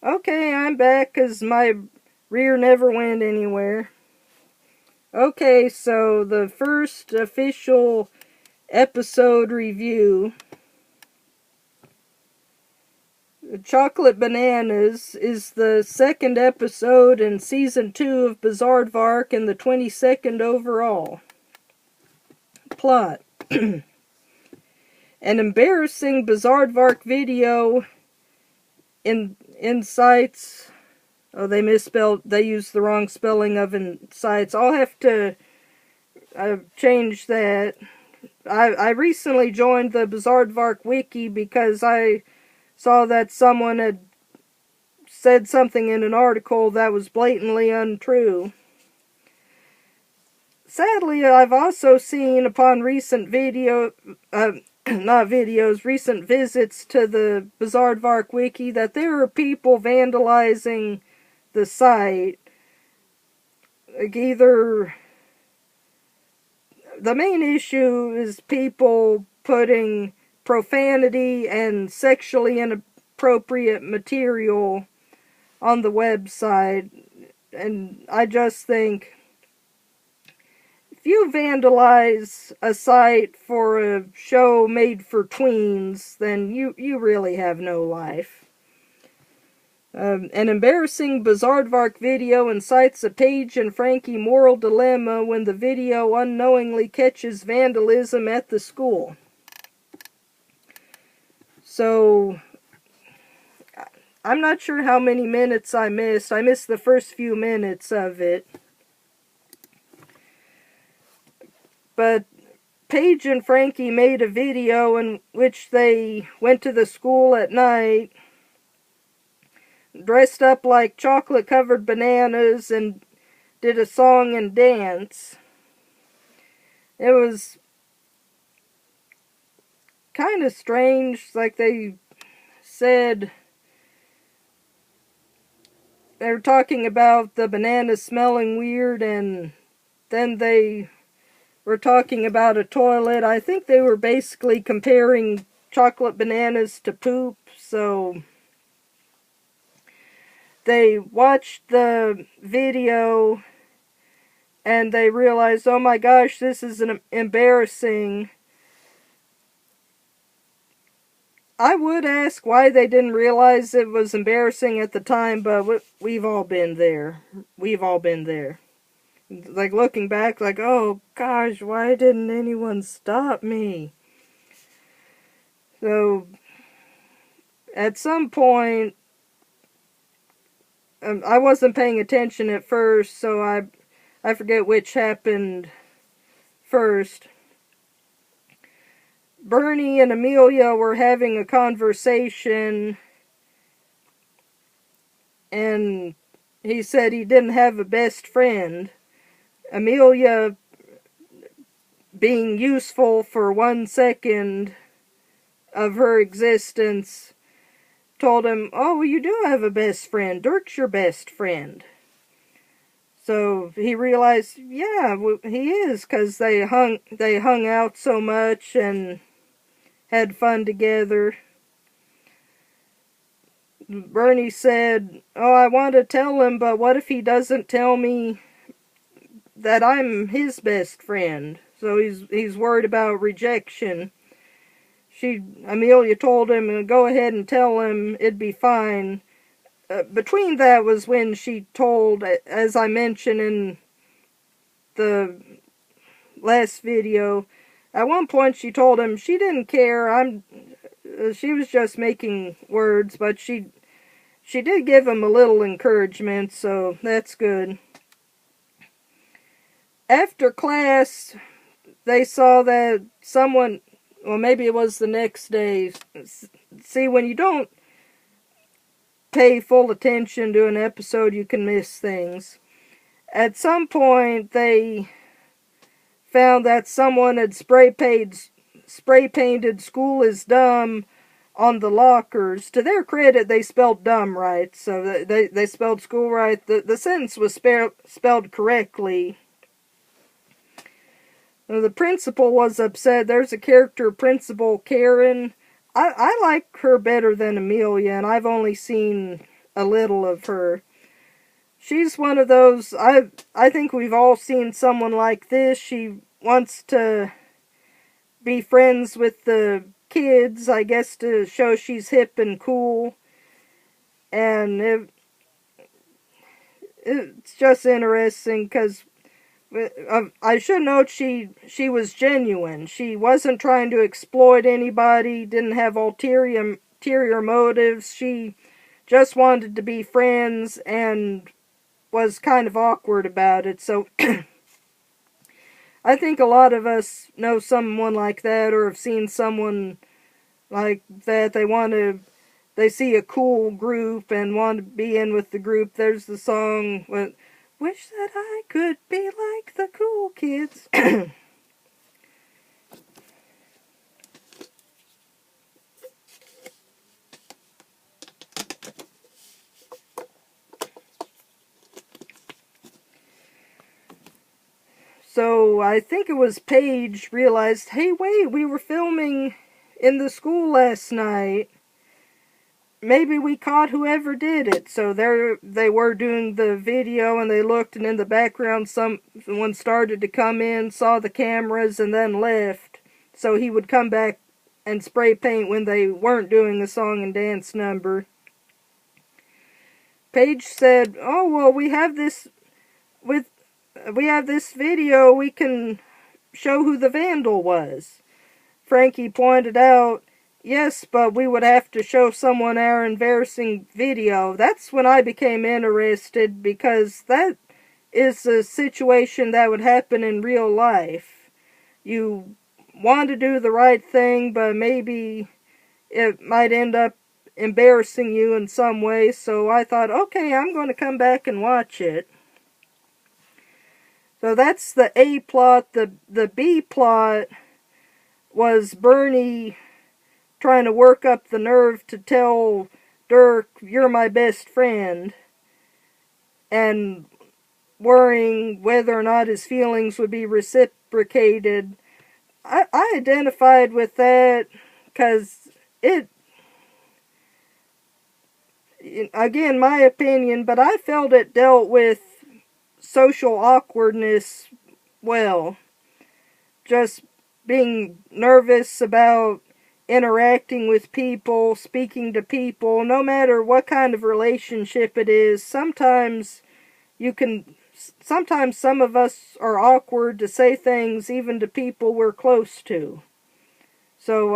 Okay, I'm back because my rear never went anywhere. Okay, so the first official episode review, Chocolate Bananas, is the second episode in Season 2 of Bizaardvark and the 22nd overall. Plot. An embarrassing Bizaardvark video incites... Oh, they used the wrong spelling of incites. I'll have to change that. I recently joined the Bizaardvark wiki because I saw that someone had said something in an article that was blatantly untrue. Sadly, I've also seen upon recent recent visits to the Bizaardvark wiki that there are people vandalizing the site. Like either the main issue is people putting profanity and sexually inappropriate material on the website, and I just think if you vandalize a site for a show made for tweens, then you really have no life. An embarrassing Bizaardvark video incites a Paige and Frankie moral dilemma when the video unknowingly catches vandalism at the school. So, I'm not sure how many minutes I missed. I missed the first few minutes of it. But Paige and Frankie made a video in which they went to the school at night, dressed up like chocolate-covered bananas, and did a song and dance. It was kind of strange. Like they said, they were talking about the bananas smelling weird, and then they were talking about a toilet. I think they were basically comparing chocolate bananas to poop, so they watched the video and they realized, oh my gosh, this is embarrassing. I would ask why they didn't realize it was embarrassing at the time, but we've all been there. We've all been there. Like looking back, like, oh gosh, why didn't anyone stop me? So, at some point, I wasn't paying attention at first, so I forget which happened first. Bernie and Amelia were having a conversation, and he said he didn't have a best friend. Amelia, being useful for 1 second of her existence, told him, oh, well, you do have a best friend. Dirk's your best friend. So he realized, yeah, he is, because they hung out so much and had fun together. Bernie said, oh, I want to tell him, but what if he doesn't tell me that I'm his best friend? So he's worried about rejection. Amelia told him, go ahead and tell him, it'd be fine. Between that was when she told, as I mentioned in the last video, at one point she told him she didn't care. She was just making words, but she did give him a little encouragement, so that's good. After class, they saw that someone, well, maybe it was the next day. See, when you don't pay full attention to an episode, you can miss things. At some point, they found that someone had spray painted "School is Dumb" on the lockers. To their credit, they spelled dumb right, so they spelled school right. The sentence was spelled correctly. The principal was upset. There's a character, Principal Karen. I like her better than Amelia, and I've only seen a little of her. She's one of those, I think we've all seen someone like this. She wants to be friends with the kids, I guess, to show she's hip and cool. And it's just interesting because I should note she was genuine. She wasn't trying to exploit anybody, didn't have ulterior motives. She just wanted to be friends and was kind of awkward about it. So I think a lot of us know someone like that, or have seen someone like that. They see a cool group and want to be in with the group. There's the song, "Wish that I could be like the cool kids." So I think it was Paige realized, hey, wait, we were filming in the school last night. Maybe we caught whoever did it. So they were doing the video, and they looked, and in the background someone started to come in, saw the cameras, and then left. So he would come back and spray paint when they weren't doing the song and dance number. Paige said, oh, well, we have this video, we can show who the vandal was. Frankie pointed out, yes, but we would have to show someone our embarrassing video. That's when I became interested, because that is a situation that would happen in real life. You want to do the right thing, but maybe it might end up embarrassing you in some way. So I thought, okay, I'm going to come back and watch it. So that's the A plot. The B plot was Bernie trying to work up the nerve to tell Dirk, you're my best friend, and worrying whether or not his feelings would be reciprocated. I identified with that because again, my opinion, but I felt it dealt with social awkwardness well. Just being nervous about interacting with people, speaking to people, no matter what kind of relationship it is. Sometimes some of us are awkward to say things even to people we're close to. So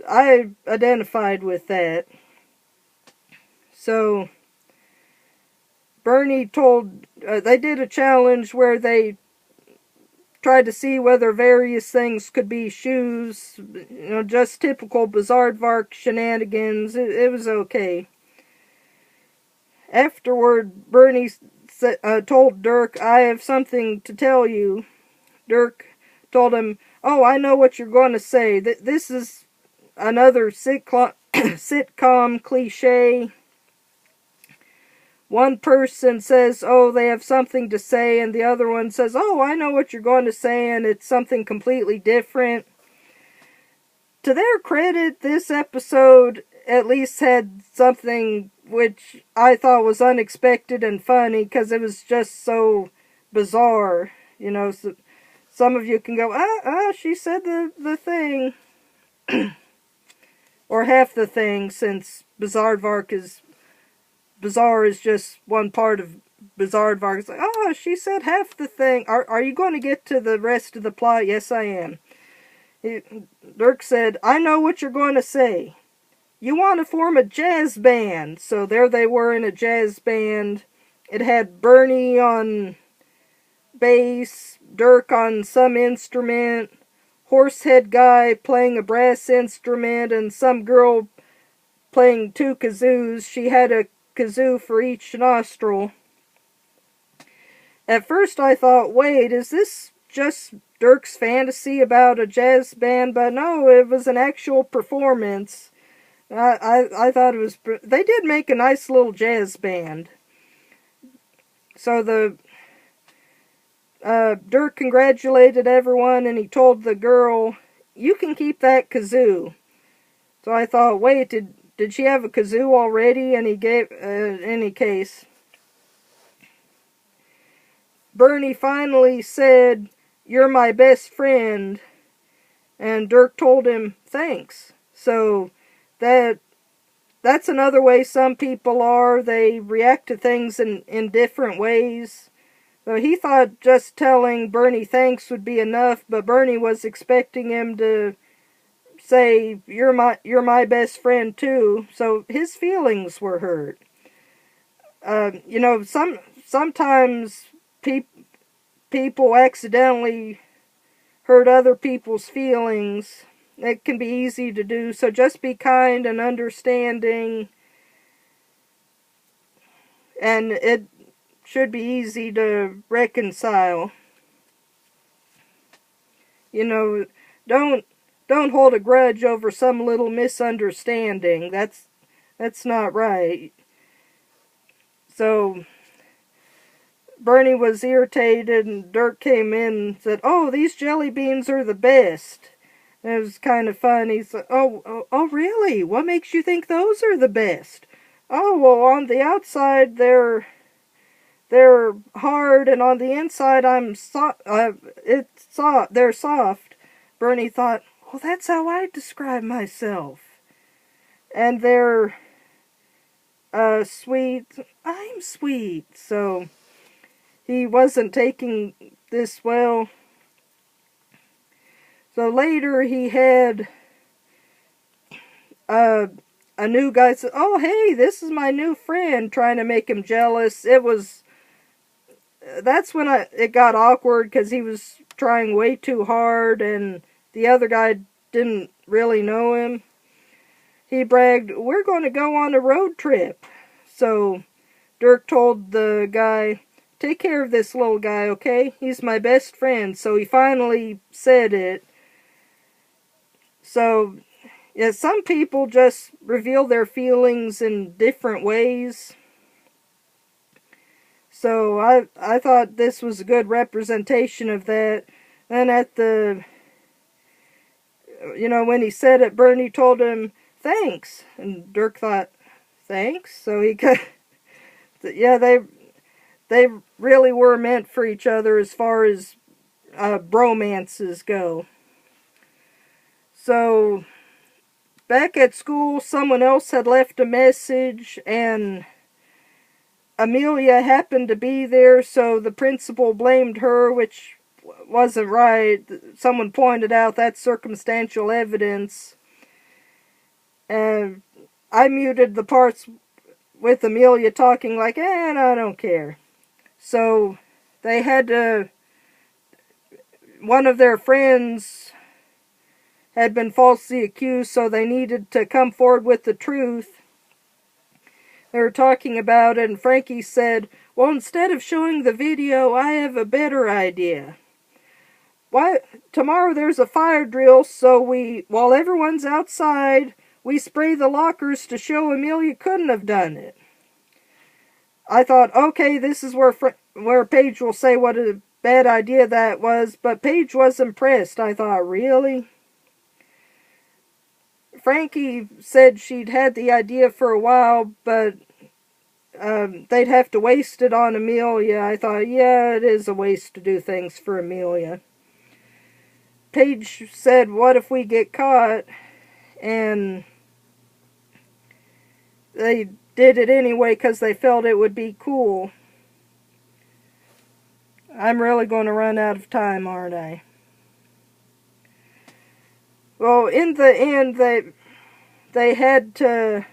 I identified with that. So Bernie they did a challenge where they tried to see whether various things could be shoes, just typical Bizaardvark shenanigans. It was okay. Afterward, Bernie told Dirk, I have something to tell you. Dirk told him, oh, I know what you're going to say. This is another sitcom cliche. One person says, oh, they have something to say, and the other one says, oh, I know what you're going to say, and it's something completely different. To their credit, this episode at least had something which I thought was unexpected and funny, because it was just so bizarre. So some of you can go, she said the thing. Or half the thing, since Bizaardvark is... Bizarre is just one part of Bizaardvark. It's like, oh, she said half the thing. Are you going to get to the rest of the plot? Yes, I am. Dirk said, I know what you're going to say. You want to form a jazz band. So there they were in a jazz band. It had Bernie on bass, Dirk on some instrument, horsehead guy playing a brass instrument, and some girl playing two kazoos. She had a kazoo for each nostril. At first I thought, wait, is this just Dirk's fantasy about a jazz band? But no, it was an actual performance. I thought it was... They did make a nice little jazz band. So Dirk congratulated everyone, and he told the girl, you can keep that kazoo. So I thought, wait, did she have a kazoo already? And he gave, in any case, Bernie finally said, "You're my best friend." And Dirk told him, "Thanks." So that's another way some people are. They react to things in different ways. So he thought just telling Bernie thanks would be enough, but Bernie was expecting him to say, you're my best friend too. So his feelings were hurt. You know, sometimes people accidentally hurt other people's feelings. It can be easy to do, so just be kind and understanding, and it should be easy to reconcile. You know, don't hold a grudge over some little misunderstanding. That's not right. So Bernie was irritated, and Dirk came in and said, "Oh, these jelly beans are the best." And it was kind of fun. He said, oh, really? What makes you think those are the best?" "Oh, well, on the outside they're hard, and on the inside they're soft." Bernie thought, "Well, that's how I describe myself." "And they're sweet." "I'm sweet." So he wasn't taking this well. So later he had a new guy say, "Oh, hey, this is my new friend," trying to make him jealous. That's when it got awkward, because he was trying way too hard and the other guy didn't really know him. He bragged, "We're going to go on a road trip." So Dirk told the guy, "Take care of this little guy, okay? He's my best friend." So he finally said it. So, yeah, some people just reveal their feelings in different ways. So I thought this was a good representation of that. And at the, you know, when he said it, Bernie told him, "Thanks." And Dirk thought, "Thanks?" So he could, yeah, they really were meant for each other as far as bromances go. So back at school, someone else had left a message, and Amelia happened to be there, so the principal blamed her, which wasn't right. Someone pointed out that's circumstantial evidence. And I muted the parts with Amelia talking like, "And I don't care." So they had to, one of their friends had been falsely accused, so they needed to come forward with the truth. They were talking about it, and Frankie said, "Well, instead of showing the video, I have a better idea. Why, tomorrow there's a fire drill, so while everyone's outside, we spray the lockers to show Amelia couldn't have done it." I thought, okay, this is where Paige will say what a bad idea that was, but Paige was impressed. I thought, really? Frankie said she'd had the idea for a while, but they'd have to waste it on Amelia. I thought, yeah, it is a waste to do things for Amelia. Paige said, "What if we get caught?" And they did it anyway because they felt it would be cool. I'm really going to run out of time, aren't I? Well, in the end, they had to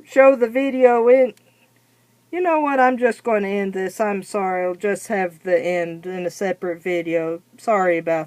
show the video in. You know what? I'm just going to end this. I'm sorry. I'll just have the end in a separate video. Sorry about that.